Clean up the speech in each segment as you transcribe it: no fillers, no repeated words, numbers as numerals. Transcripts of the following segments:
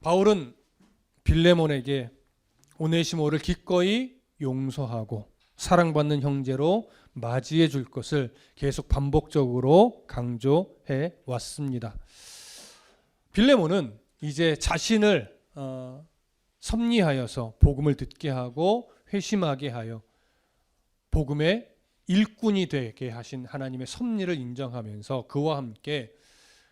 바울은 빌레몬에게 오네시모를 기꺼이 용서하고 사랑받는 형제로 맞이해 줄 것을 계속 반복적으로 강조해 왔습니다. 빌레몬은 이제 자신을 섭리하여서 복음을 듣게 하고 회심하게 하여 복음의 일꾼이 되게 하신 하나님의 섭리를 인정하면서 그와 함께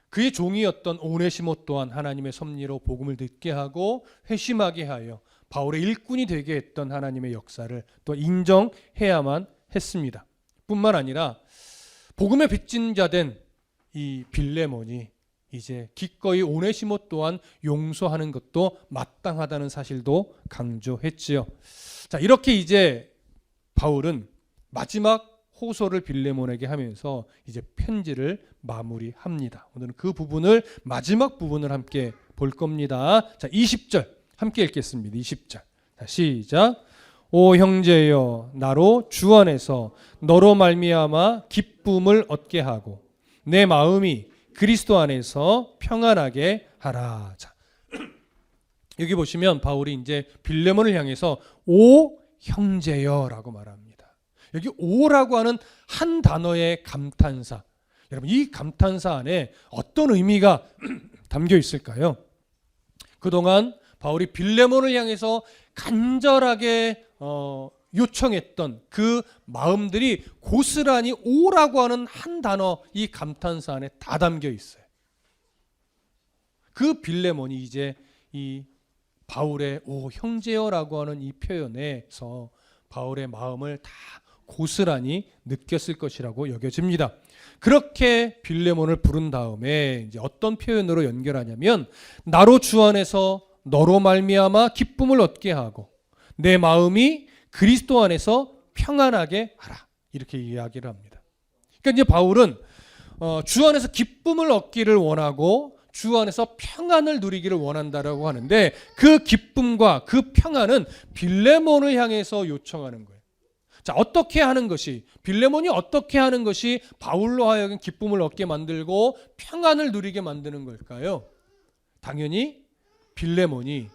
그의 종이었던 오네시모 또한 하나님의 섭리로 복음을 듣게 하고 회심하게 하여 바울의 일꾼이 되게 했던 하나님의 역사를 또 인정해야만 했습니다. 뿐만 아니라 복음의 빚진 자 된 이 빌레몬이 이제 기꺼이 오네시모 또한 용서하는 것도 마땅하다는 사실도 강조했지요. 자, 이렇게 이제 바울은 마지막 호소를 빌레몬에게 하면서 이제 편지를 마무리합니다. 오늘은 그 부분을 마지막 부분을 함께 볼 겁니다. 자, 20절 함께 읽겠습니다. 20절. 자, 시작. 오 형제여, 나로 주 안에서 너로 말미암아 기쁨을 얻게 하고 내 마음이 그리스도 안에서 평안하게 하라. 자, 여기 보시면 바울이 이제 빌레몬을 향해서 오 형제여라고 말합니다. 여기 오라고 하는 한 단어의 감탄사. 여러분, 이 감탄사 안에 어떤 의미가 담겨 있을까요? 그동안 바울이 빌레몬을 향해서 간절하게 요청했던 그 마음들이 고스란히 오라고 하는 한 단어, 이 감탄사 안에 다 담겨 있어요. 그 빌레몬이 이제 이 바울의 오 형제여라고 하는 이 표현에서 바울의 마음을 다 고스란히 느꼈을 것이라고 여겨집니다. 그렇게 빌레몬을 부른 다음에 이제 어떤 표현으로 연결하냐면 나로 주 안에서 너로 말미암아 기쁨을 얻게 하고 내 마음이 그리스도 안에서 평안하게 하라, 이렇게 이야기를 합니다. 그러니까 이제 바울은 주 안에서 기쁨을 얻기를 원하고 주 안에서 평안을 누리기를 원한다라고 하는데 그 기쁨과 그 평안은 빌레몬을 향해서 요청하는 거예요. 자, 어떻게 하는 것이, 빌레몬이 어떻게 하는 것이 바울로 하여금 기쁨을 얻게 만들고 평안을 누리게 만드는 걸까요? 당연히 빌레몬이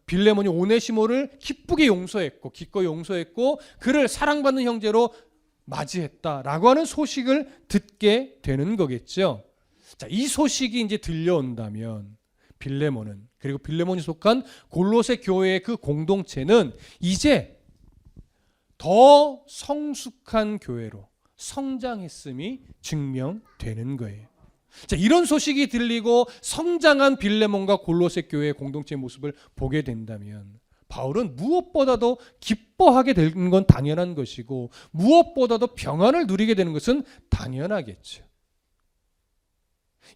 빌레몬이 오네시모를 기쁘게 용서했고 기꺼이 용서했고 그를 사랑받는 형제로 맞이했다라고 하는 소식을 듣게 되는 거겠죠. 자, 이 소식이 이제 들려온다면 빌레몬은, 그리고 빌레몬이 속한 골로새 교회의 그 공동체는 이제 더 성숙한 교회로 성장했음이 증명되는 거예요. 자, 이런 소식이 들리고 성장한 빌레몬과 골로새 교회의 공동체의 모습을 보게 된다면 바울은 무엇보다도 기뻐하게 되는 건 당연한 것이고 무엇보다도 평안을 누리게 되는 것은 당연하겠죠.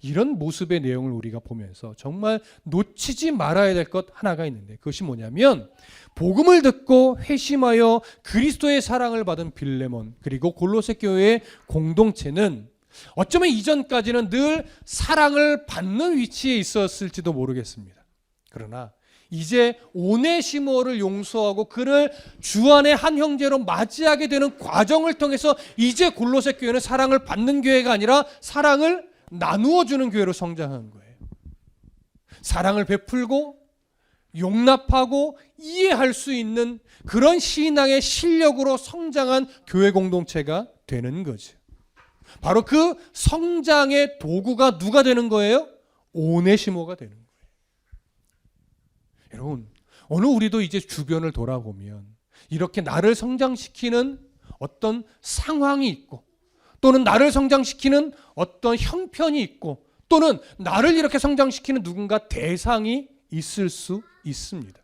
이런 모습의 내용을 우리가 보면서 정말 놓치지 말아야 될 것 하나가 있는데 그것이 뭐냐면 복음을 듣고 회심하여 그리스도의 사랑을 받은 빌레몬 그리고 골로새 교회의 공동체는 어쩌면 이전까지는 늘 사랑을 받는 위치에 있었을지도 모르겠습니다. 그러나 이제 오네시모를 용서하고 그를 주 안의 한 형제로 맞이하게 되는 과정을 통해서 이제 골로새 교회는 사랑을 받는 교회가 아니라 사랑을 나누어 주는 교회로 성장한 거예요. 사랑을 베풀고 용납하고 이해할 수 있는 그런 신앙의 실력으로 성장한 교회 공동체가 되는 거죠. 바로 그 성장의 도구가 누가 되는 거예요? 오네시모가 되는 거예요. 여러분, 오늘 우리도 이제 주변을 돌아보면 이렇게 나를 성장시키는 어떤 상황이 있고 또는 나를 성장시키는 어떤 형편이 있고 또는 나를 이렇게 성장시키는 누군가 대상이 있을 수 있습니다.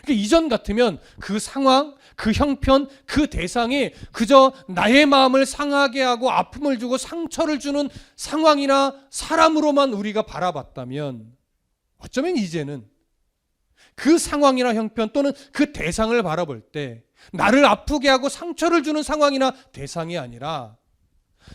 그러니까 이전 같으면 그 상황, 그 형편, 그 대상이 그저 나의 마음을 상하게 하고 아픔을 주고 상처를 주는 상황이나 사람으로만 우리가 바라봤다면 어쩌면 이제는 그 상황이나 형편 또는 그 대상을 바라볼 때 나를 아프게 하고 상처를 주는 상황이나 대상이 아니라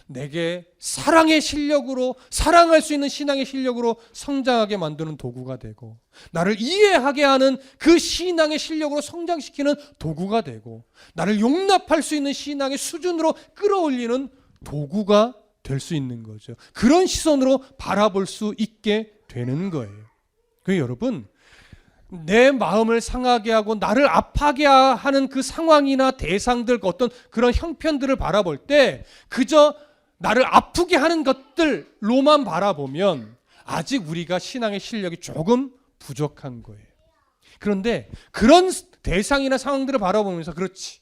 내게 사랑의 실력으로, 사랑할 수 있는 신앙의 실력으로 성장하게 만드는 도구가 되고 나를 이해하게 하는 그 신앙의 실력으로 성장시키는 도구가 되고 나를 용납할 수 있는 신앙의 수준으로 끌어올리는 도구가 될 수 있는 거죠. 그런 시선으로 바라볼 수 있게 되는 거예요. 여러분, 내 마음을 상하게 하고 나를 아파하게 하는 그 상황이나 대상들, 어떤 그런 형편들을 바라볼 때 그저 나를 아프게 하는 것들로만 바라보면 아직 우리가 신앙의 실력이 조금 부족한 거예요. 그런데 그런 대상이나 상황들을 바라보면서 그렇지,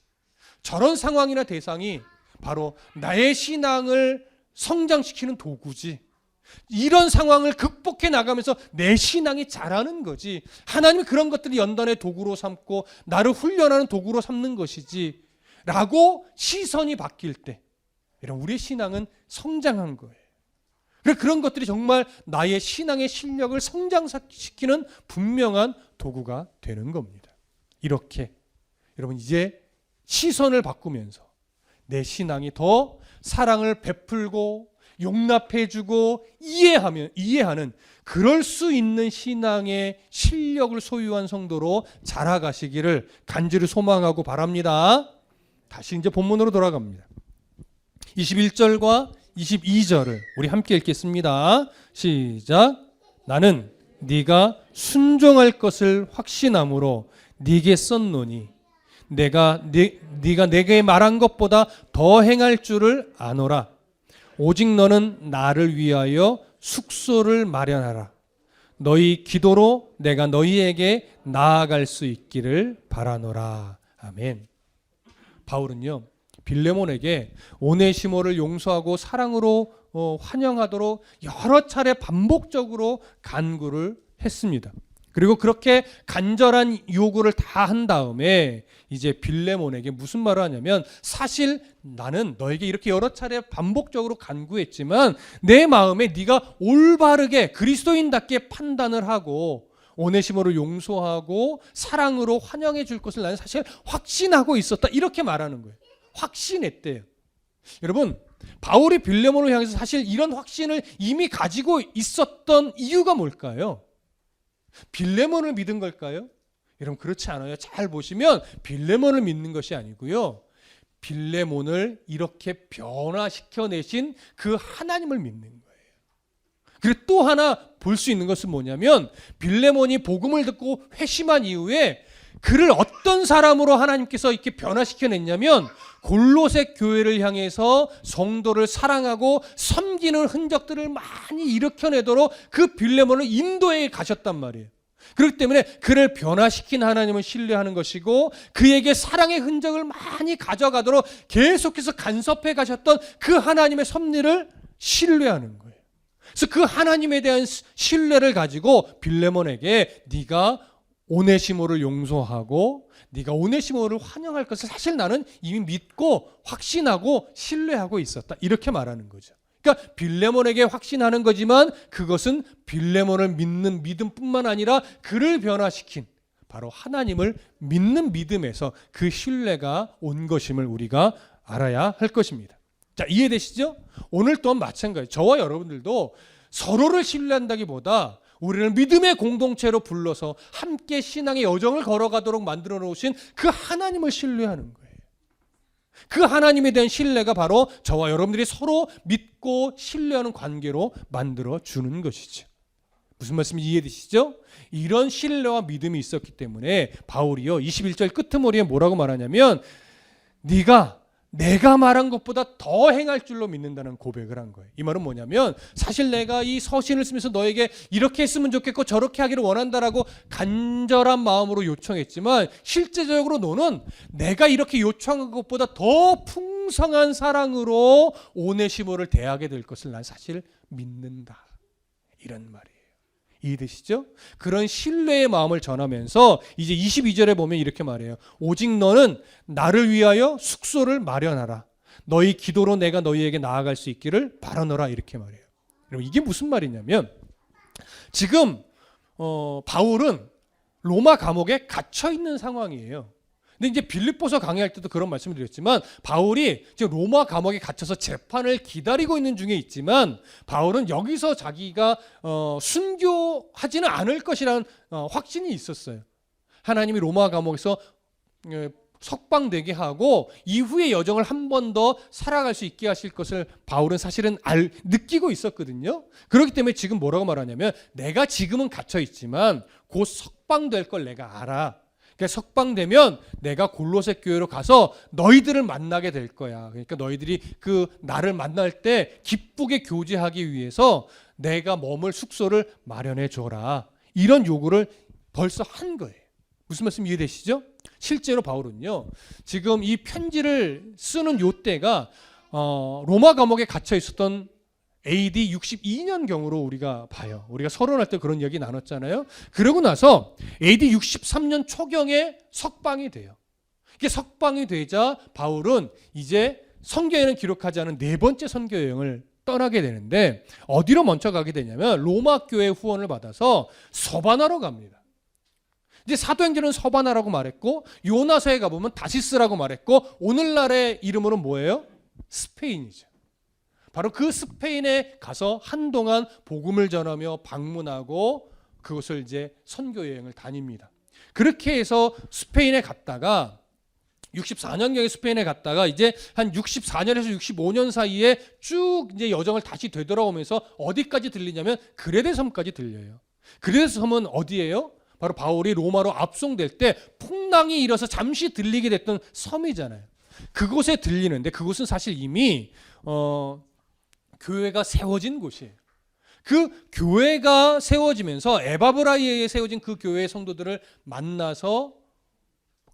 저런 상황이나 대상이 바로 나의 신앙을 성장시키는 도구지, 이런 상황을 극복해 나가면서 내 신앙이 자라는 거지, 하나님이 그런 것들이 연단의 도구로 삼고 나를 훈련하는 도구로 삼는 것이지 라고 시선이 바뀔 때 이런 우리의 신앙은 성장한 거예요. 그런 것들이 정말 나의 신앙의 실력을 성장시키는 분명한 도구가 되는 겁니다. 이렇게 여러분, 이제 시선을 바꾸면서 내 신앙이 더 사랑을 베풀고 용납해주고 이해하는 그럴 수 있는 신앙의 실력을 소유한 성도로 자라가시기를 간절히 소망하고 바랍니다. 다시 이제 본문으로 돌아갑니다. 21절과 22절을 우리 함께 읽겠습니다. 시작. 나는 네가 순종할 것을 확신함으로 네게 썼노니 네가 내게 말한 것보다 더 행할 줄을 아노라. 오직 너는 나를 위하여 숙소를 마련하라. 너희 기도로 내가 너희에게 나아갈 수 있기를 바라노라. 아멘. 바울은요, 빌레몬에게 오네시모를 용서하고 사랑으로 환영하도록 여러 차례 반복적으로 간구를 했습니다. 그리고 그렇게 간절한 요구를 다 한 다음에 이제 빌레몬에게 무슨 말을 하냐면, 사실 나는 너에게 이렇게 여러 차례 반복적으로 간구했지만 내 마음에 네가 올바르게 그리스도인답게 판단을 하고 오네시모를 용서하고 사랑으로 환영해 줄 것을 나는 사실 확신하고 있었다, 이렇게 말하는 거예요. 확신했대요. 여러분, 바울이 빌레몬을 향해서 사실 이런 확신을 이미 가지고 있었던 이유가 뭘까요? 빌레몬을 믿은 걸까요? 여러분, 그렇지 않아요. 잘 보시면 빌레몬을 믿는 것이 아니고요, 빌레몬을 이렇게 변화시켜내신 그 하나님을 믿는 거예요. 그리고 또 하나 볼 수 있는 것은 뭐냐면, 빌레몬이 복음을 듣고 회심한 이후에 그를 어떤 사람으로 하나님께서 이렇게 변화시켜냈냐면, 골로새 교회를 향해서 성도를 사랑하고 섬기는 흔적들을 많이 일으켜내도록 그 빌레몬을 인도에 가셨단 말이에요. 그렇기 때문에 그를 변화시킨 하나님을 신뢰하는 것이고, 그에게 사랑의 흔적을 많이 가져가도록 계속해서 간섭해 가셨던 그 하나님의 섭리를 신뢰하는 거예요. 그래서 그 하나님에 대한 신뢰를 가지고 빌레몬에게 네가 오네시모를 용서하고 네가 오네시모를 환영할 것을 사실 나는 이미 믿고 확신하고 신뢰하고 있었다, 이렇게 말하는 거죠. 그러니까 빌레몬에게 확신하는 거지만 그것은 빌레몬을 믿는 믿음뿐만 아니라 그를 변화시킨 바로 하나님을 믿는 믿음에서 그 신뢰가 온 것임을 우리가 알아야 할 것입니다. 자, 이해되시죠? 오늘 또한 마찬가지, 저와 여러분들도 서로를 신뢰한다기보다 우리를 믿음의 공동체로 불러서 함께 신앙의 여정을 걸어가도록 만들어 놓으신 그 하나님을 신뢰하는 거예요. 그 하나님에 대한 신뢰가 바로 저와 여러분들이 서로 믿고 신뢰하는 관계로 만들어 주는 것이죠. 무슨 말씀인지 이해되시죠? 이런 신뢰와 믿음이 있었기 때문에 바울이요, 21절 끄트머리에 뭐라고 말하냐면, 내가 말한 것보다 더 행할 줄로 믿는다는 고백을 한 거예요. 이 말은 뭐냐면, 사실 내가 이 서신을 쓰면서 너에게 이렇게 했으면 좋겠고 저렇게 하기를 원한다라고 간절한 마음으로 요청했지만, 실제적으로 너는 내가 이렇게 요청한 것보다 더 풍성한 사랑으로 오네시모를 대하게 될 것을 난 사실 믿는다, 이런 말이에요. 이해되시죠? 그런 신뢰의 마음을 전하면서 이제 22절에 보면 이렇게 말해요. 오직 너는 나를 위하여 숙소를 마련하라. 너희 기도로 내가 너희에게 나아갈 수 있기를 바라노라, 이렇게 말해요. 여러분, 이게 무슨 말이냐면, 지금 바울은 로마 감옥에 갇혀 있는 상황이에요. 근데 이제 빌립보서 강의할 때도 그런 말씀을 드렸지만, 바울이 지금 로마 감옥에 갇혀서 재판을 기다리고 있는 중에 있지만, 바울은 여기서 자기가 순교하지는 않을 것이라는 확신이 있었어요. 하나님이 로마 감옥에서 석방되게 하고 이후의 여정을 한 번 더 살아갈 수 있게 하실 것을 바울은 사실은 느끼고 있었거든요. 그렇기 때문에 지금 뭐라고 말하냐면 내가 지금은 갇혀 있지만 곧 석방될 걸 내가 알아. 그러니까 석방되면 내가 골로새 교회로 가서 너희들을 만나게 될 거야. 그러니까 너희들이 그 나를 만날 때 기쁘게 교제하기 위해서 내가 머물 숙소를 마련해 줘라. 이런 요구를 벌써 한 거예요. 무슨 말씀 이해되시죠? 실제로 바울은요, 지금 이 편지를 쓰는 요 때가 로마 감옥에 갇혀 있었던 AD 62년경으로 우리가 봐요. 우리가 서론할 때 그런 얘기 나눴잖아요. 그러고 나서 AD 63년 초경에 석방이 돼요. 이게 석방이 되자 바울은 이제 성경에는 기록하지 않은 네 번째 선교 여행을 떠나게 되는데 어디로 먼저 가게 되냐면 로마 교회 후원을 받아서 서바나로 갑니다. 이제 사도행전은 서바나라고 말했고 요나서에 가보면 다시스라고 말했고 오늘날의 이름으로는 뭐예요? 스페인이죠. 바로 그 스페인에 가서 한동안 복음을 전하며 방문하고 그것을 이제 선교 여행을 다닙니다. 그렇게 해서 스페인에 갔다가 64년경에 스페인에 갔다가 이제 한 64년에서 65년 사이에 쭉 이제 여정을 다시 되돌아오면서 어디까지 들리냐면 그레데 섬까지 들려요. 그레데 섬은 어디예요? 바로 바울이 로마로 압송될 때 풍랑이 일어서 잠시 들리게 됐던 섬이잖아요. 그곳에 들리는데 그곳은 사실 이미 교회가 세워진 곳이에요. 그 교회가 세워지면서 에바브라이에 세워진 그 교회의 성도들을 만나서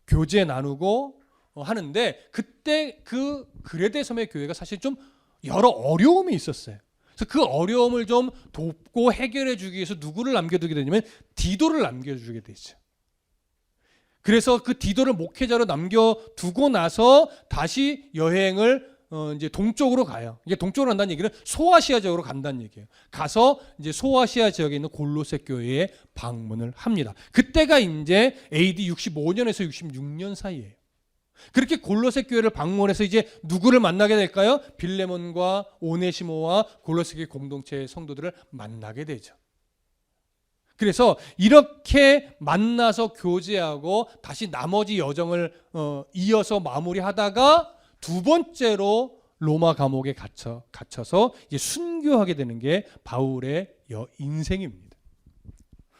교제 나누고 하는데 그때 그 그레데 섬의 교회가 사실 좀 여러 어려움이 있었어요. 그래서 그 어려움을 좀 돕고 해결해 주기 위해서 누구를 남겨두게 되냐면 디도를 남겨주게 되죠. 그래서 그 디도를 목회자로 남겨두고 나서 다시 여행을 이제 동쪽으로 가요. 이게 동쪽으로 간다는 얘기는 소아시아 지역으로 간다는 얘기예요. 가서 이제 소아시아 지역에 있는 골로새 교회에 방문을 합니다. 그때가 이제 AD 65년에서 66년 사이예요. 그렇게 골로새 교회를 방문해서 이제 누구를 만나게 될까요? 빌레몬과 오네시모와 골로새 교회 공동체의 성도들을 만나게 되죠. 그래서 이렇게 만나서 교제하고 다시 나머지 여정을 이어서 마무리하다가 두 번째로 로마 감옥에 갇혀서 이제 순교하게 되는 게 바울의 인생입니다.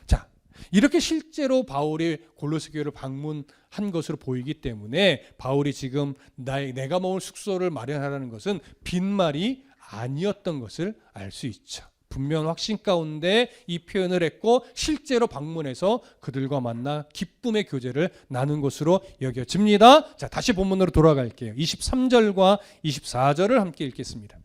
자, 이렇게 실제로 바울이 골로새 교회를 방문한 것으로 보이기 때문에 바울이 지금 내가 머물 숙소를 마련하라는 것은 빈말이 아니었던 것을 알 수 있죠. 분명한 확신 가운데 이 표현을 했고 실제로 방문해서 그들과 만나 기쁨의 교제를 나눈 것으로 여겨집니다. 자, 다시 본문으로 돌아갈게요. 23절과 24절을 함께 읽겠습니다.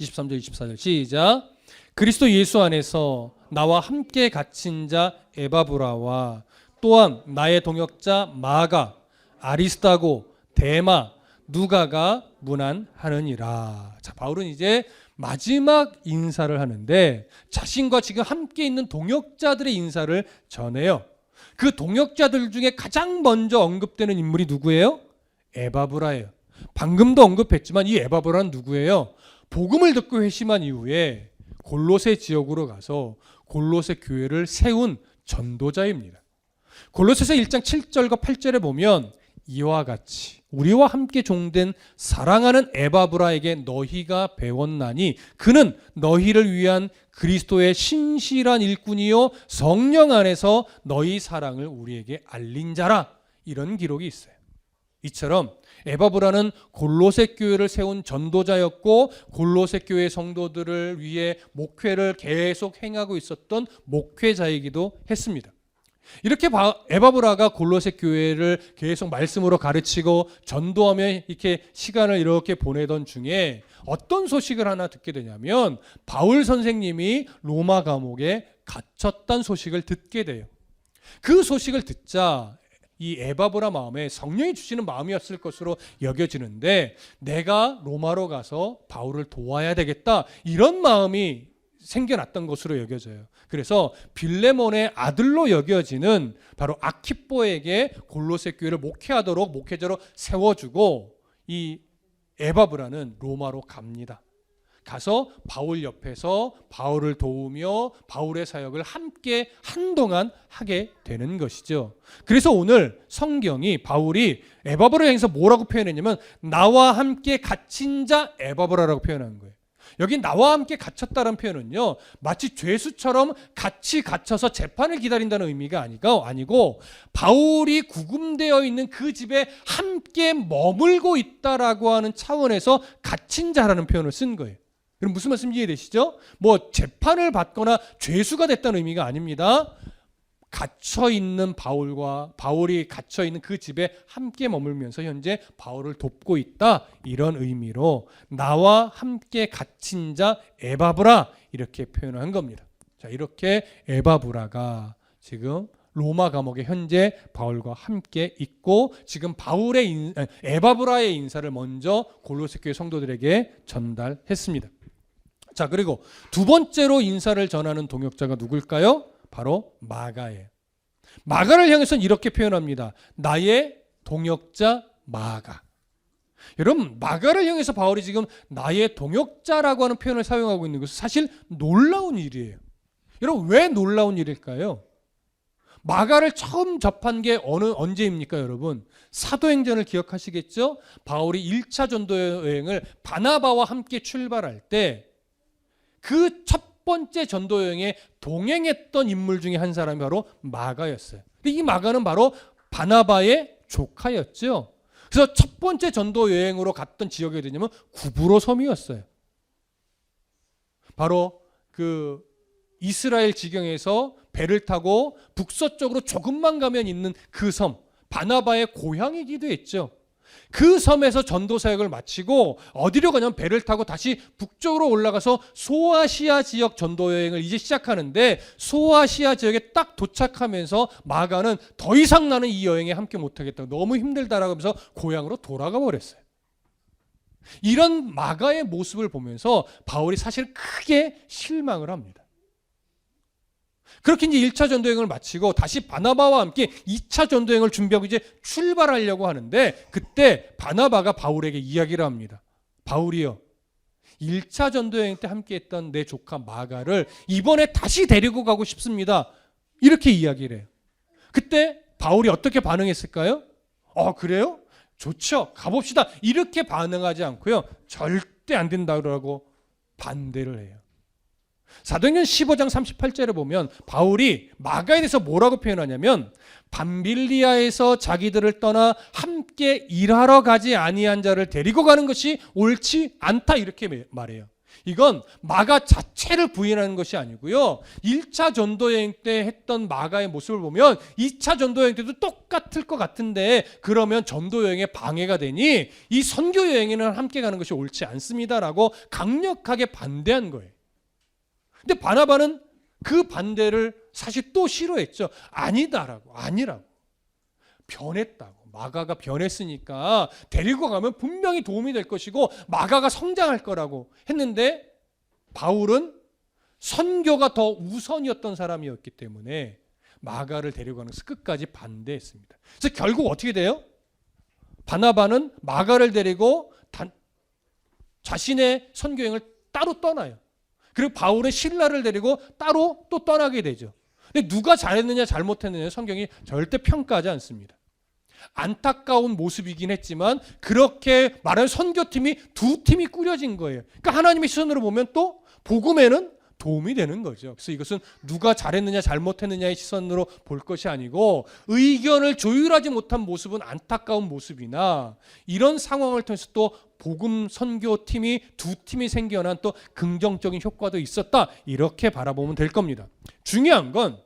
23절 24절 시작. 그리스도 예수 안에서 나와 함께 갇힌 자 에바브라와 또한 나의 동역자 마가, 아리스타고, 데마, 누가가 문안하느니라. 자, 바울은 이제 마지막 인사를 하는데 자신과 지금 함께 있는 동역자들의 인사를 전해요. 그 동역자들 중에 가장 먼저 언급되는 인물이 누구예요? 에바브라예요. 방금도 언급했지만 이 에바브라는 누구예요? 복음을 듣고 회심한 이후에 골로새 지역으로 가서 골로새 교회를 세운 전도자입니다. 골로새서 1장 7절과 8절에 보면 이와 같이 우리와 함께 종된 사랑하는 에바브라에게 너희가 배웠나니 그는 너희를 위한 그리스도의 신실한 일꾼이요 성령 안에서 너희 사랑을 우리에게 알린 자라. 이런 기록이 있어요. 이처럼 에바브라는 골로새 교회를 세운 전도자였고 골로새 교회 성도들을 위해 목회를 계속 행하고 있었던 목회자이기도 했습니다. 이렇게 에바브라가 골로새 교회를 계속 말씀으로 가르치고 전도하며 이렇게 시간을 이렇게 보내던 중에 어떤 소식을 하나 듣게 되냐면 바울 선생님이 로마 감옥에 갇혔다는 소식을 듣게 돼요. 그 소식을 듣자 이 에바브라 마음에 성령이 주시는 마음이었을 것으로 여겨지는데 내가 로마로 가서 바울을 도와야 되겠다 이런 마음이 생겨났던 것으로 여겨져요. 그래서 빌레몬의 아들로 여겨지는 바로 아키뽀에게 골로새 교회를 목회하도록 목회자로 세워주고 이 에바브라는 로마로 갑니다. 가서 바울 옆에서 바울을 도우며 바울의 사역을 함께 한동안 하게 되는 것이죠. 그래서 오늘 성경이 바울이 에바브라를 향해서 뭐라고 표현했냐면 나와 함께 갇힌 자 에바브라라고 표현한 거예요. 여기 나와 함께 갇혔다는 표현은요, 마치 죄수처럼 같이 갇혀서 재판을 기다린다는 의미가 아니고 바울이 구금되어 있는 그 집에 함께 머물고 있다라고 하는 차원에서 갇힌 자라는 표현을 쓴 거예요. 그럼 무슨 말씀인지 이해되시죠? 뭐 재판을 받거나 죄수가 됐다는 의미가 아닙니다. 갇혀있는 바울이 갇혀있는 그 집에 함께 머물면서 현재 바울을 돕고 있다, 이런 의미로 나와 함께 갇힌 자 에바브라 이렇게 표현을 한 겁니다. 자, 이렇게 에바브라가 지금 로마 감옥에 현재 바울과 함께 있고 지금 에바브라의 인사를 먼저 골로새 교회 성도들에게 전달했습니다. 자, 그리고 두 번째로 인사를 전하는 동역자가 누굴까요? 바로 마가예요. 마가를 향해서는 이렇게 표현합니다. 나의 동역자 마가. 여러분, 마가를 향해서 바울이 지금 나의 동역자라고 하는 표현을 사용하고 있는 것은 사실 놀라운 일이에요. 여러분, 왜 놀라운 일일까요? 마가를 처음 접한 게 언제입니까, 여러분? 사도행전을 기억하시겠죠? 바울이 1차 전도 여행을 바나바와 함께 출발할 때 그 첫 번째 전도 여행에 동행했던 인물 중에 한 사람이 바로 마가였어요. 이 마가는 바로 바나바의 조카였죠. 그래서 첫 번째 전도 여행으로 갔던 지역이 어디냐면 구브로 섬이었어요. 바로 그 이스라엘 지경에서 배를 타고 북서쪽으로 조금만 가면 있는 그 섬, 바나바의 고향이기도 했죠. 그 섬에서 전도 사역을 마치고 어디로 가냐면 배를 타고 다시 북쪽으로 올라가서 소아시아 지역 전도 여행을 이제 시작하는데, 소아시아 지역에 딱 도착하면서 마가는 더 이상 나는 이 여행에 함께 못하겠다고, 너무 힘들다라고 하면서 고향으로 돌아가 버렸어요. 이런 마가의 모습을 보면서 바울이 사실 크게 실망을 합니다. 그렇게 이제 1차 전도여행을 마치고 다시 바나바와 함께 2차 전도여행을 준비하고 이제 출발하려고 하는데, 그때 바나바가 바울에게 이야기를 합니다. 바울이요, 1차 전도여행 때 함께 했던 내 조카 마가를 이번에 다시 데리고 가고 싶습니다. 이렇게 이야기를 해요. 그때 바울이 어떻게 반응했을까요? 그래요? 좋죠. 가봅시다. 이렇게 반응하지 않고요, 절대 안 된다고 반대를 해요. 사도행전 15장 38절에 보면 바울이 마가에 대해서 뭐라고 표현하냐면, 밤빌리아에서 자기들을 떠나 함께 일하러 가지 아니한 자를 데리고 가는 것이 옳지 않다, 이렇게 말해요. 이건 마가 자체를 부인하는 것이 아니고요, 1차 전도여행 때 했던 마가의 모습을 보면 2차 전도여행 때도 똑같을 것 같은데, 그러면 전도여행에 방해가 되니 이 선교여행에는 함께 가는 것이 옳지 않습니다라고 강력하게 반대한 거예요. 근데 바나바는 그 반대를 사실 또 싫어했죠. 아니라고. 변했다고. 마가가 변했으니까 데리고 가면 분명히 도움이 될 것이고 마가가 성장할 거라고 했는데, 바울은 선교가 더 우선이었던 사람이었기 때문에 마가를 데려가는 것을 끝까지 반대했습니다. 그래서 결국 어떻게 돼요? 바나바는 마가를 데리고 자신의 선교여행을 따로 떠나요. 그리고 바울은 실라를 데리고 따로 또 떠나게 되죠. 근데 누가 잘했느냐 잘못했느냐 성경이 절대 평가하지 않습니다. 안타까운 모습이긴 했지만 그렇게 말하는 선교팀이 두 팀이 꾸려진 거예요. 그러니까 하나님의 시선으로 보면 또 복음에는 도움이 되는 거죠. 그래서 이것은 누가 잘했느냐 잘못했느냐의 시선으로 볼 것이 아니고, 의견을 조율하지 못한 모습은 안타까운 모습이나 이런 상황을 통해서 또 복음 선교팀이 두 팀이 생겨난 또 긍정적인 효과도 있었다, 이렇게 바라보면 될 겁니다. 중요한 건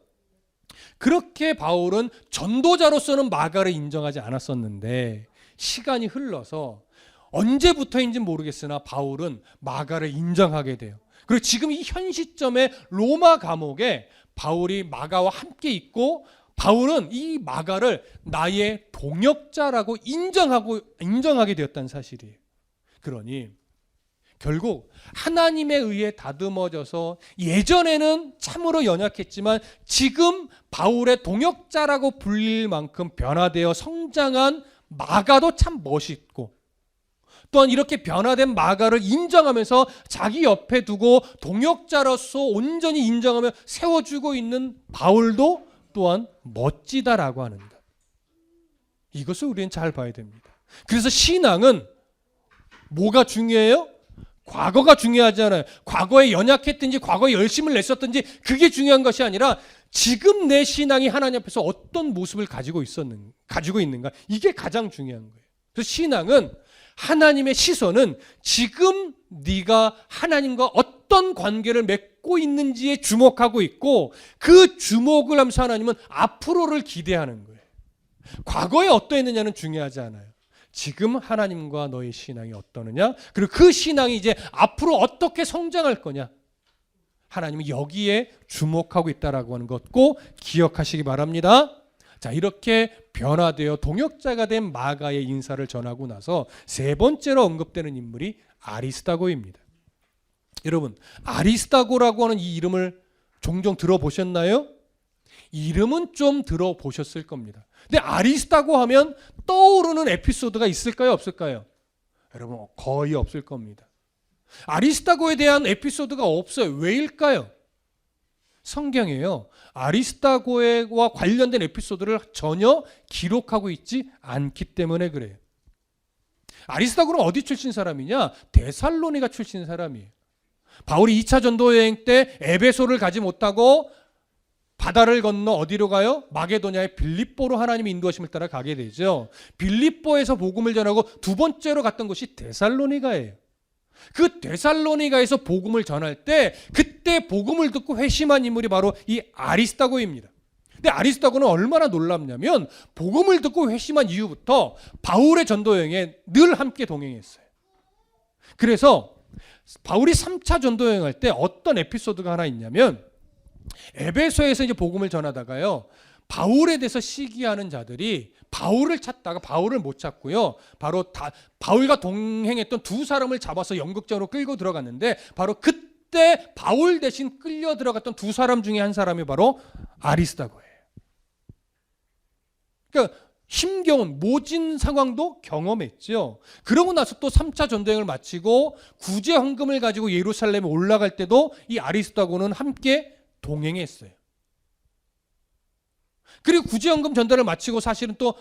그렇게 바울은 전도자로서는 마가를 인정하지 않았었는데, 시간이 흘러서 언제부터인지 모르겠으나 바울은 마가를 인정하게 돼요. 그리고 지금 이 현 시점에 로마 감옥에 바울이 마가와 함께 있고, 바울은 이 마가를 나의 동역자라고 인정하게 되었다는 사실이에요. 그러니 결국 하나님에 의해 다듬어져서 예전에는 참으로 연약했지만 지금 바울의 동역자라고 불릴 만큼 변화되어 성장한 마가도 참 멋있고, 또한 이렇게 변화된 마가를 인정하면서 자기 옆에 두고 동역자로서 온전히 인정하며 세워주고 있는 바울도 또한 멋지다라고 하는 것. 이것을 우리는 잘 봐야 됩니다. 그래서 신앙은 뭐가 중요해요? 과거가 중요하지 않아요. 과거에 연약했든지 과거에 열심을 냈었든지 그게 중요한 것이 아니라 지금 내 신앙이 하나님 앞에서 어떤 모습을 가지고 있는가, 이게 가장 중요한 거예요. 그래서 신앙은, 하나님의 시선은 지금 네가 하나님과 어떤 관계를 맺고 있는지에 주목하고 있고, 그 주목을 하면서 하나님은 앞으로를 기대하는 거예요. 과거에 어떠했느냐는 중요하지 않아요. 지금 하나님과 너의 신앙이 어떠느냐, 그리고 그 신앙이 이제 앞으로 어떻게 성장할 거냐, 하나님은 여기에 주목하고 있다라고 하는 것 꼭 기억하시기 바랍니다. 자, 이렇게 변화되어 동역자가 된 마가의 인사를 전하고 나서 세 번째로 언급되는 인물이 아리스다고입니다. 여러분, 아리스다고라고 하는 이 이름을 종종 들어보셨나요? 이름은 좀 들어보셨을 겁니다. 근데 아리스다고 하면 떠오르는 에피소드가 있을까요, 없을까요? 여러분, 거의 없을 겁니다. 아리스다고에 대한 에피소드가 없어요. 왜일까요? 성경에요, 아리스다고와 관련된 에피소드를 전혀 기록하고 있지 않기 때문에 그래요. 아리스다고는 어디 출신 사람이냐? 데살로니가 출신 사람이에요. 바울이 2차 전도 여행 때 에베소를 가지 못하고 바다를 건너 어디로 가요? 마게도냐의 빌립보로 하나님의 인도하심을 따라 가게 되죠. 빌립보에서 복음을 전하고 두 번째로 갔던 곳이 데살로니가예요. 그 데살로니가에서 복음을 전할 때 그때 복음을 듣고 회심한 인물이 바로 이 아리스다고입니다. 근데 아리스다고는 얼마나 놀랍냐면 복음을 듣고 회심한 이후부터 바울의 전도 여행에 늘 함께 동행했어요. 그래서 바울이 3차 전도 여행할 때 어떤 에피소드가 하나 있냐면, 에베소에서 이제 복음을 전하다가요, 바울에 대해서 시기하는 자들이 바울을 찾다가 바울을 못 찾고요, 바로 바울과 동행했던 두 사람을 잡아서 연극장으로 끌고 들어갔는데, 바로 그때 바울 대신 끌려 들어갔던 두 사람 중에 한 사람이 바로 아리스다고예요. 그러니까 힘겨운 모진 상황도 경험했죠. 그러고 나서 또 3차 전도여행을 마치고 구제 헌금을 가지고 예루살렘에 올라갈 때도 이 아리스다고는 함께 동행했어요. 그리고 구제헌금 전달을 마치고 사실은 또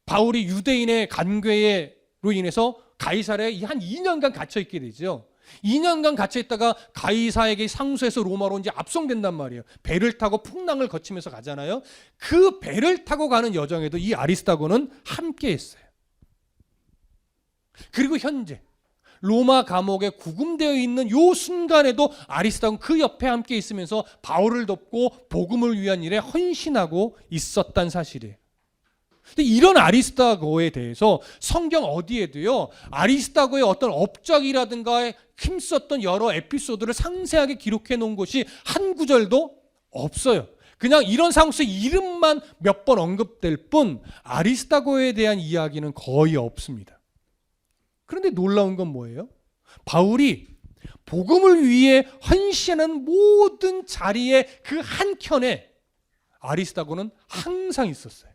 바울이 유대인의 간괴로 인해서 가이사랴에 한 2년간 갇혀 있게 되죠. 2년간 갇혀 있다가 가이사에게 상수해서 로마로 이제 압송된단 말이에요. 배를 타고 풍랑을 거치면서 가잖아요. 그 배를 타고 가는 여정에도 이 아리스다고는 함께 했어요. 그리고 현재 로마 감옥에 구금되어 있는 요 순간에도 아리스다고는 그 옆에 함께 있으면서 바울을 돕고 복음을 위한 일에 헌신하고 있었단 사실이에요. 근데 이런 아리스다고에 대해서 성경 어디에도요, 아리스다고의 어떤 업적이라든가 힘썼던 여러 에피소드를 상세하게 기록해 놓은 것이 한 구절도 없어요. 그냥 이런 상황에서 이름만 몇 번 언급될 뿐 아리스다고에 대한 이야기는 거의 없습니다. 그런데 놀라운 건 뭐예요? 바울이 복음을 위해 헌신하는 모든 자리에 그 한켠에 아리스다고는 항상 있었어요.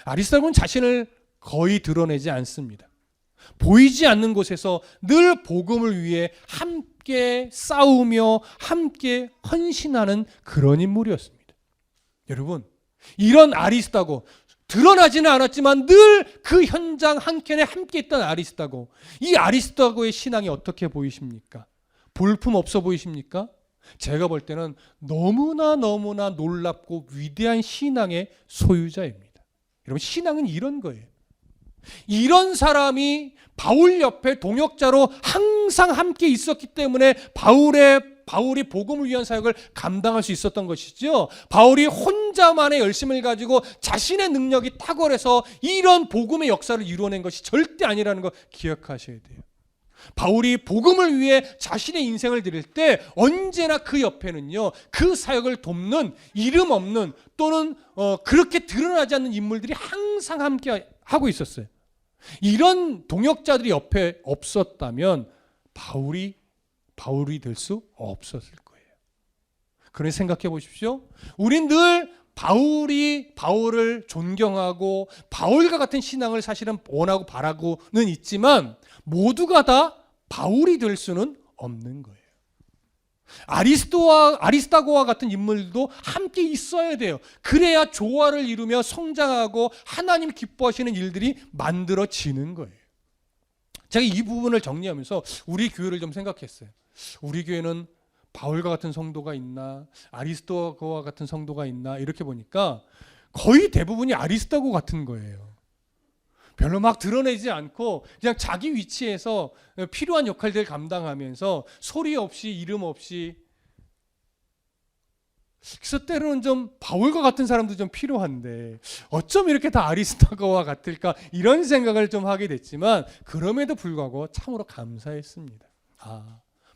아리스다고는 자신을 거의 드러내지 않습니다. 보이지 않는 곳에서 늘 복음을 위해 함께 싸우며 함께 헌신하는 그런 인물이었습니다. 여러분, 이런 아리스다고, 드러나지는 않았지만 늘 그 현장 한켠에 함께 있던 아리스다고, 이 아리스다고의 신앙이 어떻게 보이십니까? 볼품 없어 보이십니까? 제가 볼 때는 너무나 놀랍고 위대한 신앙의 소유자입니다. 여러분, 신앙은 이런 거예요. 이런 사람이 바울 옆에 동역자로 항상 함께 있었기 때문에 바울이 복음을 위한 사역을 감당할 수 있었던 것이죠. 바울이 혼자만의 열심을 가지고 자신의 능력이 탁월해서 이런 복음의 역사를 이루어낸 것이 절대 아니라는 거 기억하셔야 돼요. 바울이 복음을 위해 자신의 인생을 드릴 때 언제나 그 옆에는요, 그 사역을 돕는 이름 없는 또는 그렇게 드러나지 않는 인물들이 항상 함께 하고 있었어요. 이런 동역자들이 옆에 없었다면 바울이 될 수 없었을 거예요. 그러니 생각해 보십시오. 우린 늘 바울을 존경하고 바울과 같은 신앙을 사실은 원하고 바라고는 있지만 모두가 다 바울이 될 수는 없는 거예요. 아리스타고와 같은 인물도 함께 있어야 돼요. 그래야 조화를 이루며 성장하고 하나님 기뻐하시는 일들이 만들어지는 거예요. 제가 이 부분을 정리하면서 우리 교회를 좀 생각했어요. 우리 교회는 바울과 같은 성도가 있나, 아리스타고와 같은 성도가 있나, 이렇게 보니까 거의 대부분이 아리스타고 같은 거예요. 별로 막 드러내지 않고 그냥 자기 위치에서 필요한 역할들 감당하면서 소리 없이 이름 없이. 그래서 때로는 좀 바울과 같은 사람도 좀 필요한데 어쩜 이렇게 다 아리스타고와 같을까, 이런 생각을 좀 하게 됐지만 그럼에도 불구하고 참으로 감사했습니다.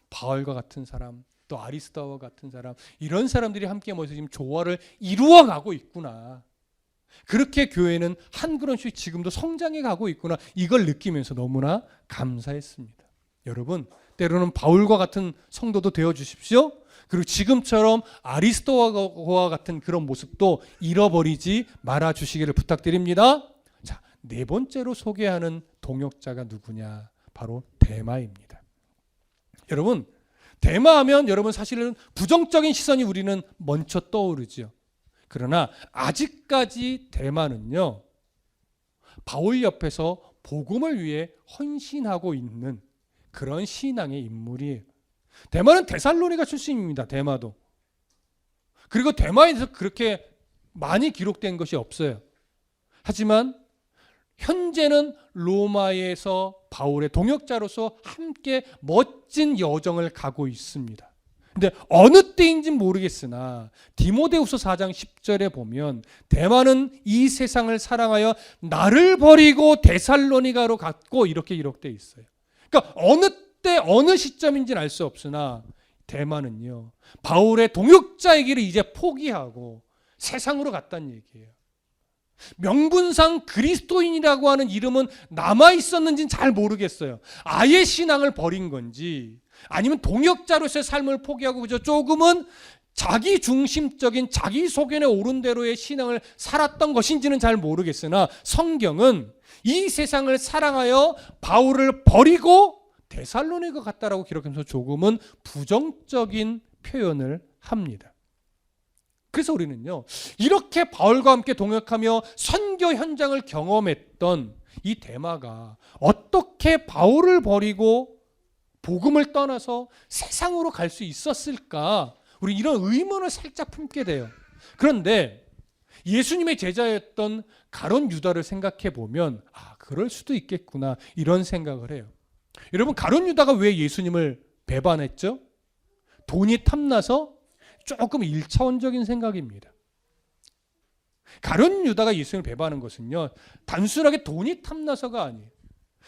바울과 같은 사람, 또 아리스타고와 같은 사람, 이런 사람들이 함께 모여서 지금 조화를 이루어가고 있구나. 그렇게 교회는 한 걸음씩 지금도 성장해 가고 있구나, 이걸 느끼면서 너무나 감사했습니다. 여러분, 때로는 바울과 같은 성도도 되어 주십시오. 그리고 지금처럼 아리스토와 같은 그런 모습도 잃어버리지 말아 주시기를 부탁드립니다. 자, 네 번째로 소개하는 동역자가 누구냐? 바로 데마입니다. 여러분, 데마하면 여러분 사실은 부정적인 시선이 우리는 먼저 떠오르죠. 그러나 아직까지 데마는요, 바울 옆에서 복음을 위해 헌신하고 있는 그런 신앙의 인물이에요. 데마는 데살로니가 출신입니다. 데마도. 그리고 데마에서 그렇게 많이 기록된 것이 없어요. 하지만 현재는 로마에서 바울의 동역자로서 함께 멋진 여정을 가고 있습니다. 근데 어느 때인지는 모르겠으나 디모데후서 4장 10절에 보면 데마는 이 세상을 사랑하여 나를 버리고 데살로니가로 갔고, 이렇게 기록되어 있어요. 그러니까 어느 때 어느 시점인지는 알 수 없으나 데마는요, 바울의 동역자의 길을 이제 포기하고 세상으로 갔다는 얘기예요. 명분상 그리스도인이라고 하는 이름은 남아있었는지는 잘 모르겠어요. 아예 신앙을 버린 건지 아니면 동역자로서의 삶을 포기하고 그저 조금은 자기 중심적인 자기 소견에 오른 대로의 신앙을 살았던 것인지는 잘 모르겠으나 성경은 이 세상을 사랑하여 바울을 버리고 데살로니가 갔다라고 기록하면서 조금은 부정적인 표현을 합니다. 그래서 우리는요, 이렇게 바울과 함께 동역하며 선교 현장을 경험했던 이 데마가 어떻게 바울을 버리고 복음을 떠나서 세상으로 갈 수 있었을까? 우리 이런 의문을 살짝 품게 돼요. 그런데 예수님의 제자였던 가룟 유다를 생각해 보면 그럴 수도 있겠구나, 이런 생각을 해요. 여러분, 가룟 유다가 왜 예수님을 배반했죠? 돈이 탐나서 조금 1차원적인 생각입니다. 가룟 유다가 예수님을 배반한 것은요, 단순하게 돈이 탐나서가 아니에요.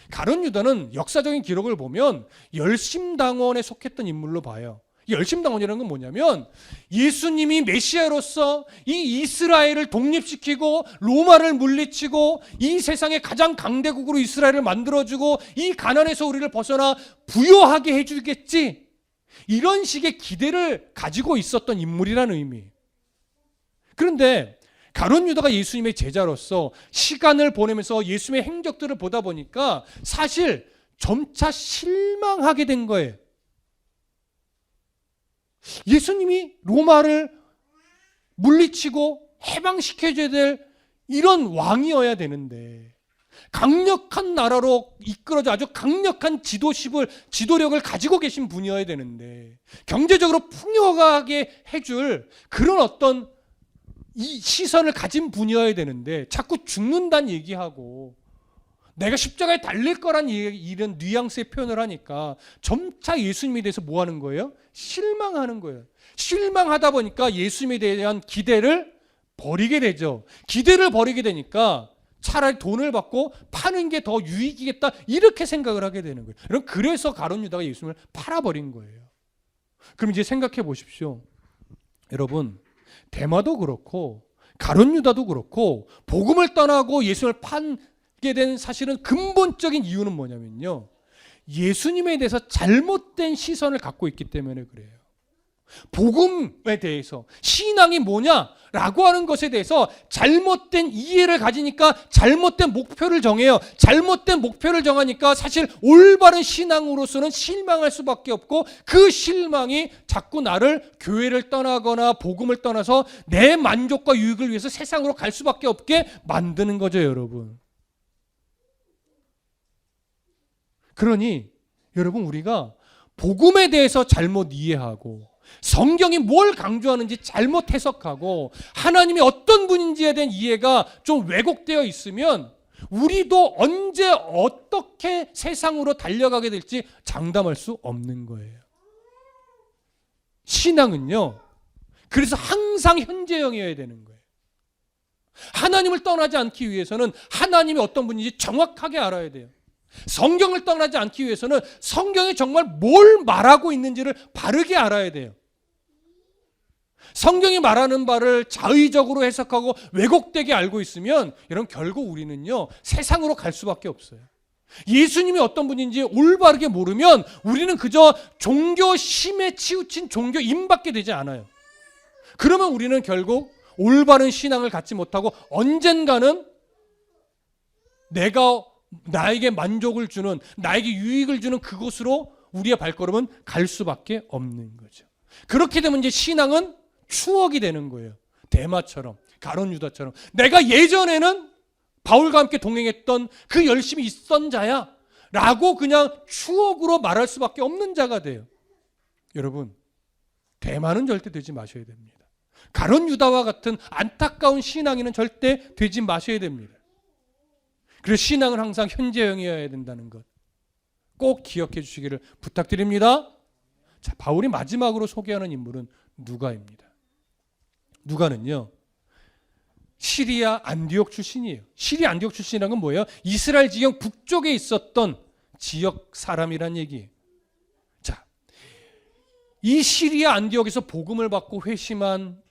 가룟 유다는 역사적인 기록을 보면 열심당원에 속했던 인물로 봐요. 열심당원이라는 건 뭐냐면 예수님이 메시아로서 이 이스라엘을 독립시키고 로마를 물리치고 이 세상의 가장 강대국으로 이스라엘을 만들어주고 이 가난에서 우리를 벗어나 부유하게 해주겠지, 이런 식의 기대를 가지고 있었던 인물이라는 의미예요. 그런데 가룟 유다가 예수님의 제자로서 시간을 보내면서 예수님의 행적들을 보다 보니까 사실 점차 실망하게 된 거예요. 예수님이 로마를 물리치고 해방시켜줘야 될 이런 왕이어야 되는데, 강력한 나라로 이끌어져 아주 강력한 지도력을 가지고 계신 분이어야 되는데, 경제적으로 풍요하게 해줄 그런 어떤 이 시선을 가진 분이어야 되는데 자꾸 죽는다는 얘기하고 내가 십자가에 달릴 거란 이런 뉘앙스의 표현을 하니까 점차 예수님에 대해서 뭐 하는 거예요? 실망하는 거예요. 실망하다 보니까 예수님에 대한 기대를 버리게 되죠. 기대를 버리게 되니까 차라리 돈을 받고 파는 게 더 유익이겠다, 이렇게 생각을 하게 되는 거예요. 여러분, 그래서 가룟 유다가 예수님을 팔아버린 거예요. 그럼 이제 생각해 보십시오. 여러분, 데마도 그렇고 가룟 유다도 그렇고 복음을 떠나고 예수님을 판게 된 사실은 근본적인 이유는 뭐냐면요, 예수님에 대해서 잘못된 시선을 갖고 있기 때문에 그래요. 복음에 대해서 신앙이 뭐냐라고 하는 것에 대해서 잘못된 이해를 가지니까 잘못된 목표를 정해요. 잘못된 목표를 정하니까 사실 올바른 신앙으로서는 실망할 수밖에 없고 그 실망이 자꾸 나를 교회를 떠나거나 복음을 떠나서 내 만족과 유익을 위해서 세상으로 갈 수밖에 없게 만드는 거죠, 여러분. 그러니 여러분, 우리가 복음에 대해서 잘못 이해하고 성경이 뭘 강조하는지 잘못 해석하고 하나님이 어떤 분인지에 대한 이해가 좀 왜곡되어 있으면 우리도 언제 어떻게 세상으로 달려가게 될지 장담할 수 없는 거예요. 신앙은요, 그래서 항상 현재형이어야 되는 거예요. 하나님을 떠나지 않기 위해서는 하나님이 어떤 분인지 정확하게 알아야 돼요. 성경을 떠나지 않기 위해서는 성경이 정말 뭘 말하고 있는지를 바르게 알아야 돼요. 성경이 말하는 바를 자의적으로 해석하고 왜곡되게 알고 있으면 여러분, 결국 우리는요 세상으로 갈 수밖에 없어요. 예수님이 어떤 분인지 올바르게 모르면 우리는 그저 종교심에 치우친 종교인밖에 되지 않아요. 그러면 우리는 결국 올바른 신앙을 갖지 못하고 언젠가는 나에게 만족을 주는, 나에게 유익을 주는 그곳으로 우리의 발걸음은 갈 수밖에 없는 거죠. 그렇게 되면 이제 신앙은 추억이 되는 거예요. 데마처럼, 가룟 유다처럼. 내가 예전에는 바울과 함께 동행했던 그 열심히 있던 자야 라고 그냥 추억으로 말할 수밖에 없는 자가 돼요. 여러분, 대마는 절대 되지 마셔야 됩니다. 가룟 유다와 같은 안타까운 신앙인은 절대 되지 마셔야 됩니다. 그래서 신앙은 항상 현재형이어야 된다는 것 꼭 기억해 주시기를 부탁드립니다. 자, 바울이 마지막으로 소개하는 인물은 누가입니다. 누가는요, 시리아 안디옥 출신이에요. 시리아 안디옥 출신이라는 건 뭐예요? 이스라엘 지경 북쪽에 있었던 지역 사람이란 얘기예요. 자, 이 시리아 안디옥에서 복음을 받고 회심한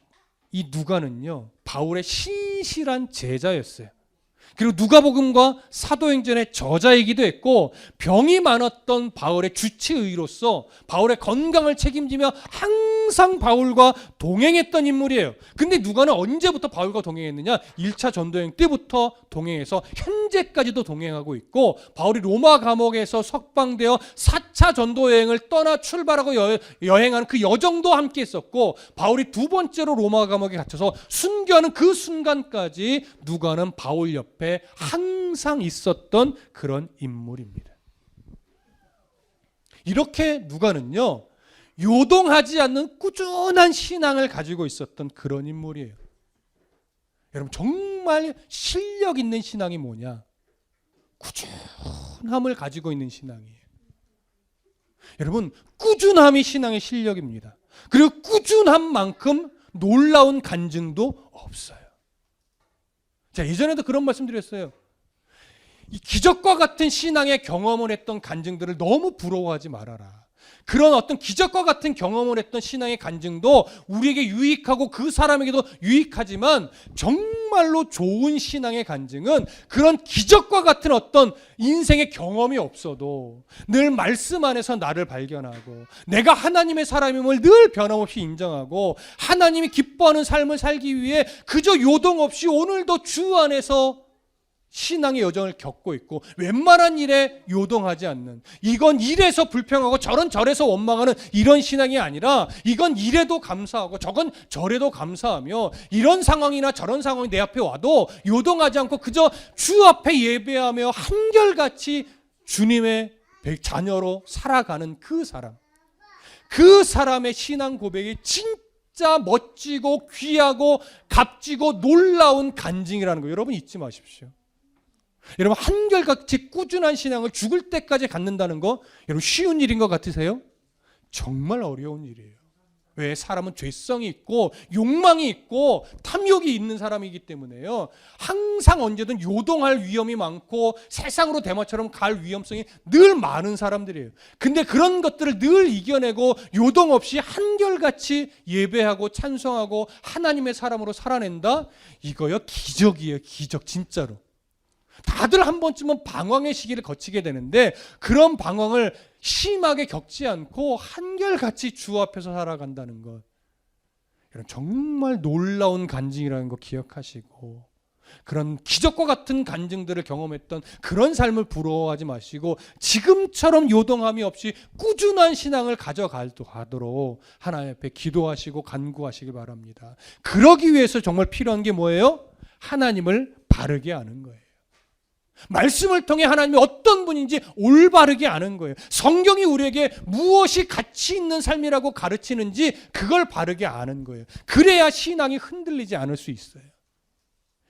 이 누가는요, 바울의 신실한 제자였어요. 그리고 누가복음과 사도행전의 저자이기도 했고, 병이 많았던 바울의 주치의로서 바울의 건강을 책임지며 항상 바울과 동행했던 인물이에요. 근데 누가는 언제부터 바울과 동행했느냐? 1차 전도여행 때부터 동행해서 현재까지도 동행하고 있고, 바울이 로마 감옥에서 석방되어 4차 전도여행을 떠나 출발하고 여행하는 그 여정도 함께 했었고, 바울이 두 번째로 로마 감옥에 갇혀서 순교하는 그 순간까지 누가는 바울 옆에 항상 있었던 그런 인물입니다. 이렇게 누가는요, 요동하지 않는 꾸준한 신앙을 가지고 있었던 그런 인물이에요. 여러분, 정말 실력 있는 신앙이 뭐냐? 꾸준함을 가지고 있는 신앙이에요. 여러분, 꾸준함이 신앙의 실력입니다. 그리고 꾸준함만큼 놀라운 간증도 없어요. 자, 예전에도 그런 말씀 드렸어요. 이 기적과 같은 신앙의 경험을 했던 간증들을 너무 부러워하지 말아라. 그런 어떤 기적과 같은 경험을 했던 신앙의 간증도 우리에게 유익하고 그 사람에게도 유익하지만, 정말로 좋은 신앙의 간증은 그런 기적과 같은 어떤 인생의 경험이 없어도 늘 말씀 안에서 나를 발견하고 내가 하나님의 사람임을 늘 변함없이 인정하고 하나님이 기뻐하는 삶을 살기 위해 그저 요동 없이 오늘도 주 안에서 신앙의 여정을 겪고 있고, 웬만한 일에 요동하지 않는, 이건 이래서 불평하고 저런 저래서 원망하는 이런 신앙이 아니라, 이건 이래도 감사하고 저건 저래도 감사하며, 이런 상황이나 저런 상황이 내 앞에 와도 요동하지 않고 그저 주 앞에 예배하며 한결같이 주님의 자녀로 살아가는 그 사람, 그 사람의 신앙 고백이 진짜 멋지고 귀하고 값지고 놀라운 간증이라는 거 여러분 잊지 마십시오. 여러분, 한결같이 꾸준한 신앙을 죽을 때까지 갖는다는 거 여러분 쉬운 일인 것 같으세요? 정말 어려운 일이에요. 왜? 사람은 죄성이 있고 욕망이 있고 탐욕이 있는 사람이기 때문에요. 항상 언제든 요동할 위험이 많고 세상으로 대마처럼 갈 위험성이 늘 많은 사람들이에요. 근데 그런 것들을 늘 이겨내고 요동 없이 한결같이 예배하고 찬송하고 하나님의 사람으로 살아낸다? 이거요 기적이에요. 기적, 진짜로. 다들 한 번쯤은 방황의 시기를 거치게 되는데 그런 방황을 심하게 겪지 않고 한결같이 주 앞에서 살아간다는 것, 이런 정말 놀라운 간증이라는 거 기억하시고, 그런 기적과 같은 간증들을 경험했던 그런 삶을 부러워하지 마시고 지금처럼 요동함이 없이 꾸준한 신앙을 가져가도록 하나님 앞에 기도하시고 간구하시기 바랍니다. 그러기 위해서 정말 필요한 게 뭐예요? 하나님을 바르게 아는 거예요. 말씀을 통해 하나님이 어떤 분인지 올바르게 아는 거예요. 성경이 우리에게 무엇이 가치 있는 삶이라고 가르치는지 그걸 바르게 아는 거예요. 그래야 신앙이 흔들리지 않을 수 있어요.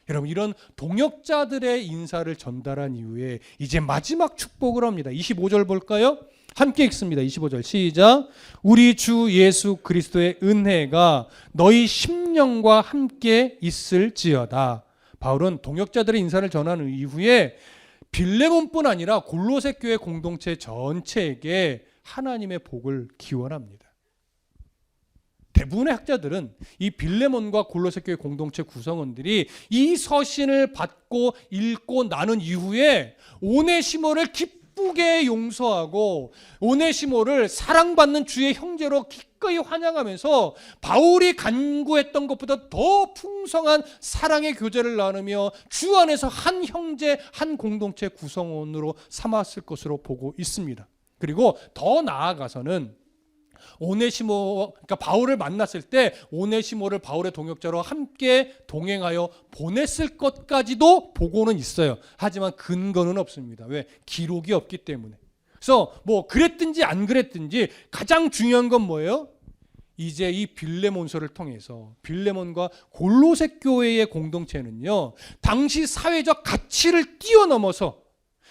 여러분, 이런 동역자들의 인사를 전달한 이후에 이제 마지막 축복을 합니다. 25절 볼까요? 함께 읽습니다. 25절 시작. 우리 주 예수 그리스도의 은혜가 너희 심령과 함께 있을지어다. 바울은 동역자들의 인사를 전한 이후에 빌레몬뿐 아니라 골로새 교회 공동체 전체에게 하나님의 복을 기원합니다. 대부분의 학자들은 이 빌레몬과 골로새 교회 공동체 구성원들이 이 서신을 받고 읽고 나눈 이후에 오네시모를 기쁘게 용서하고 오네시모를 사랑받는 주의 형제로 기꺼이 환영하면서 바울이 간구했던 것보다 더 풍성한 사랑의 교제를 나누며 주 안에서 한 형제, 한 공동체 구성원으로 삼았을 것으로 보고 있습니다. 그리고 더 나아가서는 오네시모, 그러니까 바울을 만났을 때 오네시모를 바울의 동역자로 함께 동행하여 보냈을 것까지도 보고는 있어요. 하지만 근거는 없습니다. 왜? 기록이 없기 때문에. 그래서 뭐 그랬든지 안 그랬든지 가장 중요한 건 뭐예요? 이제 이 빌레몬서를 통해서 빌레몬과 골로새 교회의 공동체는요, 당시 사회적 가치를 뛰어넘어서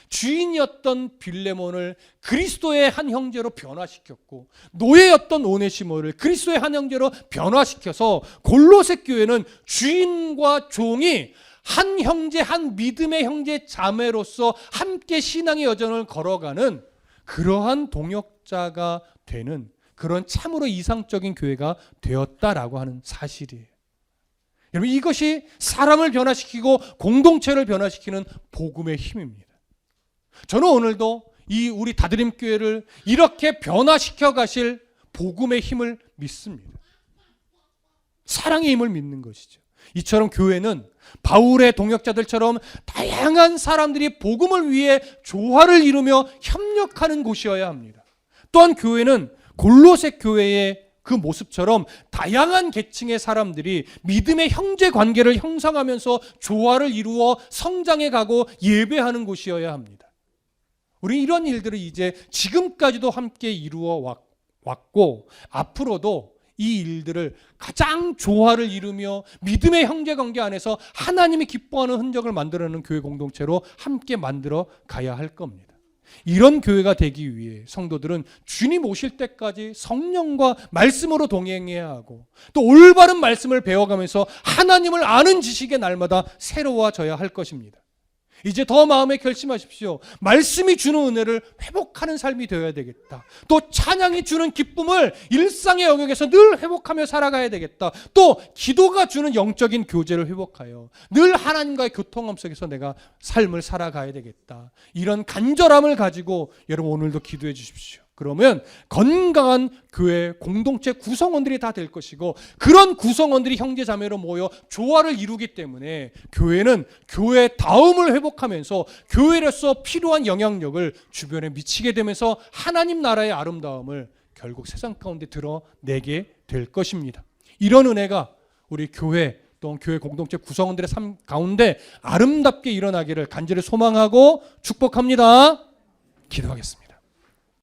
주인이었던 빌레몬을 그리스도의 한 형제로 변화시켰고, 노예였던 오네시모를 그리스도의 한 형제로 변화시켜서 골로새 교회는 주인과 종이 한 형제, 한 믿음의 형제 자매로서 함께 신앙의 여정을 걸어가는 그러한 동역자가 되는 그런 참으로 이상적인 교회가 되었다라고 하는 사실이에요. 여러분, 이것이 사람을 변화시키고 공동체를 변화시키는 복음의 힘입니다. 저는 오늘도 이 우리 다드림 교회를 이렇게 변화시켜 가실 복음의 힘을 믿습니다. 사랑의 힘을 믿는 것이죠. 이처럼 교회는 바울의 동역자들처럼 다양한 사람들이 복음을 위해 조화를 이루며 협력하는 곳이어야 합니다. 또한 교회는 골로새 교회의 그 모습처럼 다양한 계층의 사람들이 믿음의 형제 관계를 형성하면서 조화를 이루어 성장해 가고 예배하는 곳이어야 합니다. 우리 이런 일들을 이제 지금까지도 함께 이루어 왔고 앞으로도 이 일들을 가장 조화를 이루며 믿음의 형제관계 안에서 하나님이 기뻐하는 흔적을 만들어내는 교회 공동체로 함께 만들어 가야 할 겁니다. 이런 교회가 되기 위해 성도들은 주님 오실 때까지 성령과 말씀으로 동행해야 하고, 또 올바른 말씀을 배워가면서 하나님을 아는 지식의 날마다 새로워져야 할 것입니다. 이제 더 마음에 결심하십시오. 말씀이 주는 은혜를 회복하는 삶이 되어야 되겠다. 또 찬양이 주는 기쁨을 일상의 영역에서 늘 회복하며 살아가야 되겠다. 또 기도가 주는 영적인 교제를 회복하여 늘 하나님과의 교통함 속에서 내가 삶을 살아가야 되겠다. 이런 간절함을 가지고 여러분 오늘도 기도해 주십시오. 그러면 건강한 교회 공동체 구성원들이 다 될 것이고, 그런 구성원들이 형제자매로 모여 조화를 이루기 때문에 교회는 교회다움을 회복하면서 교회로서 필요한 영향력을 주변에 미치게 되면서 하나님 나라의 아름다움을 결국 세상 가운데 드러내게 될 것입니다. 이런 은혜가 우리 교회 또 교회 공동체 구성원들의 삶 가운데 아름답게 일어나기를 간절히 소망하고 축복합니다. 기도하겠습니다.